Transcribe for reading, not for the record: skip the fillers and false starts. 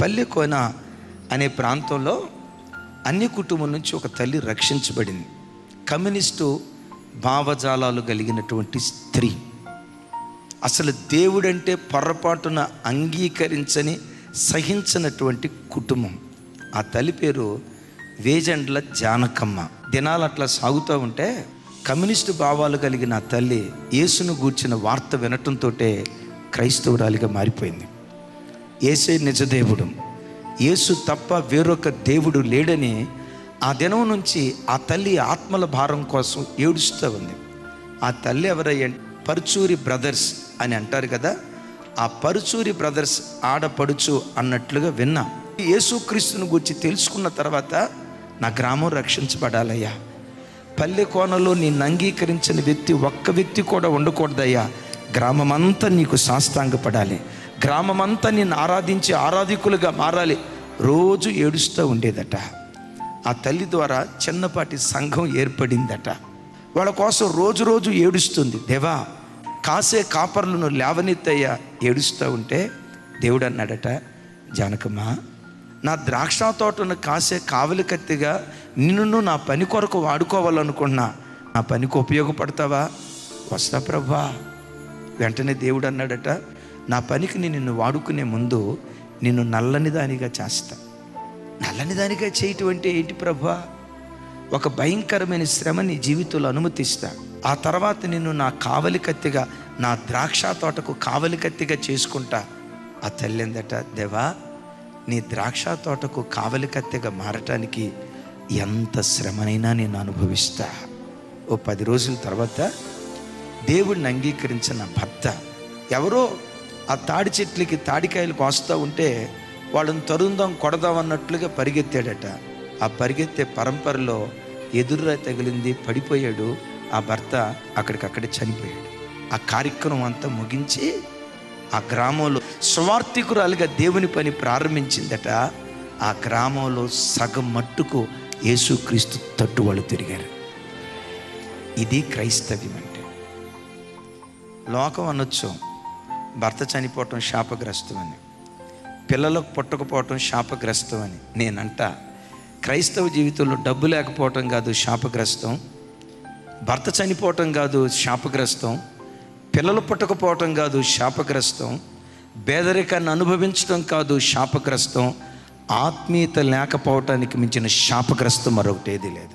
పల్లెకోన అనే ప్రాంతంలో అన్ని కుటుంబం నుంచి ఒక తల్లి రక్షించబడింది. కమ్యూనిస్టు భావజాలాలు కలిగినటువంటి స్త్రీ, అసలు దేవుడంటే పొరపాటున అంగీకరించని సహించినటువంటి కుటుంబం. ఆ తల్లి పేరు వేజండ్ల జానకమ్మ. దినాలు అట్లా సాగుతూ ఉంటే కమ్యూనిస్టు భావాలు కలిగిన ఆ తల్లి యేసును గూర్చిన వార్త వినటంతో క్రైస్తవురాలిగా మారిపోయింది. యేసే నిజదేవుడు, యేసు తప్ప వేరొక దేవుడు లేడని ఆ దినం నుంచి ఆ తల్లి ఆత్మల భారం కోసం ఏడుస్తూ ఉంది. ఆ తల్లి ఎవరయ్యంటే పరుచూరి బ్రదర్స్ అని అంటారు కదా, ఆ పరుచూరి బ్రదర్స్ ఆడపడుచు అన్నట్లుగా విన్నా. యేసుక్రీస్తుని గురించి తెలుసుకున్న తర్వాత నా గ్రామం రక్షించబడాలయ్యా, పల్లె కోనలో నిన్ను అంగీకరించిన వ్యక్తి ఒక్క వ్యక్తి కూడా ఉండకూడదయ్యా, గ్రామమంతా నీకు సాష్టాంగపడాలి, గ్రామమంతా నిన్ను ఆరాధించి ఆరాధికులుగా మారాలి. రోజు ఏడుస్తూ ఉండేదట. ఆ తల్లి ద్వారా చిన్నపాటి సంఘం ఏర్పడిందట. వాళ్ళ కోసం రోజు రోజు ఏడుస్తుంది. దేవా, కాసే కాపర్లను లేవనెత్తయ్యా. ఏడుస్తూ ఉంటే దేవుడు అన్నాడట, జానకమ్మ, నా ద్రాక్ష తోటను కాసే కావలి కత్తిగా నిన్ను నా పని కొరకు వాడుకోవాలనుకున్నా, నా పనికి ఉపయోగపడతావా? వస్తా ప్రభువా. వెంటనే దేవుడు అన్నాడట, నా పనికి నేను నిన్ను వాడుకునే ముందు నిన్ను నల్లని దానిగా చేస్తా. నల్లని దానిగా చేయటం అంటే ఏంటి ప్రభువా? ఒక భయంకరమైన శ్రమ నీ జీవితంలో అనుమతిస్తా. ఆ తర్వాత నిన్ను నా కావలి కత్తిగా, నా ద్రాక్ష తోటకు కావలి కత్తిగా చేసుకుంటా. ఆ తల్లి అందట, దేవా, నీ ద్రాక్ష తోటకు కావలి కత్తిగా మారటానికి ఎంత శ్రమనైనా నేను అనుభవిస్తా. ఓ 10 రోజుల తర్వాత దేవుడిని అంగీకరించిన భర్త ఎవరో ఆ తాడి చెట్లకి తాడికాయలు కోస్తూ ఉంటే వాళ్ళని తరుందాం కొడదాం అన్నట్లుగా పరిగెత్తాడట. ఆ పరిగెత్తే పరంపరలో ఎదురురా తగిలింది, పడిపోయాడు. ఆ భర్త అక్కడికక్కడే చనిపోయాడు. ఆ కార్యక్రమం అంతా ముగించి ఆ గ్రామంలో స్వార్థికురాలుగా దేవుని పని ప్రారంభించిందట. ఆ గ్రామంలో సగం మట్టుకు యేసుక్రీస్తు తట్టు వాళ్ళు తిరిగారు. ఇది క్రైస్తవ్యం అంటే. లోకం అనొచ్చు భర్త చనిపోవటం శాపగ్రస్తం అని, పిల్లలకు పుట్టకపోవటం శాపగ్రస్తం అని. నేనంట క్రైస్తవ జీవితంలో డబ్బు లేకపోవటం కాదు శాపగ్రస్తం, భర్త చనిపోవటం కాదు శాపగ్రస్తం, పిల్లలు పుట్టకపోవటం కాదు శాపగ్రస్తం, పేదరికాన్ని అనుభవించడం కాదు శాపగ్రస్తం, ఆత్మీయత లేకపోవటానికి మించిన శాపగ్రస్తం మరొకటి ఏది లేదు.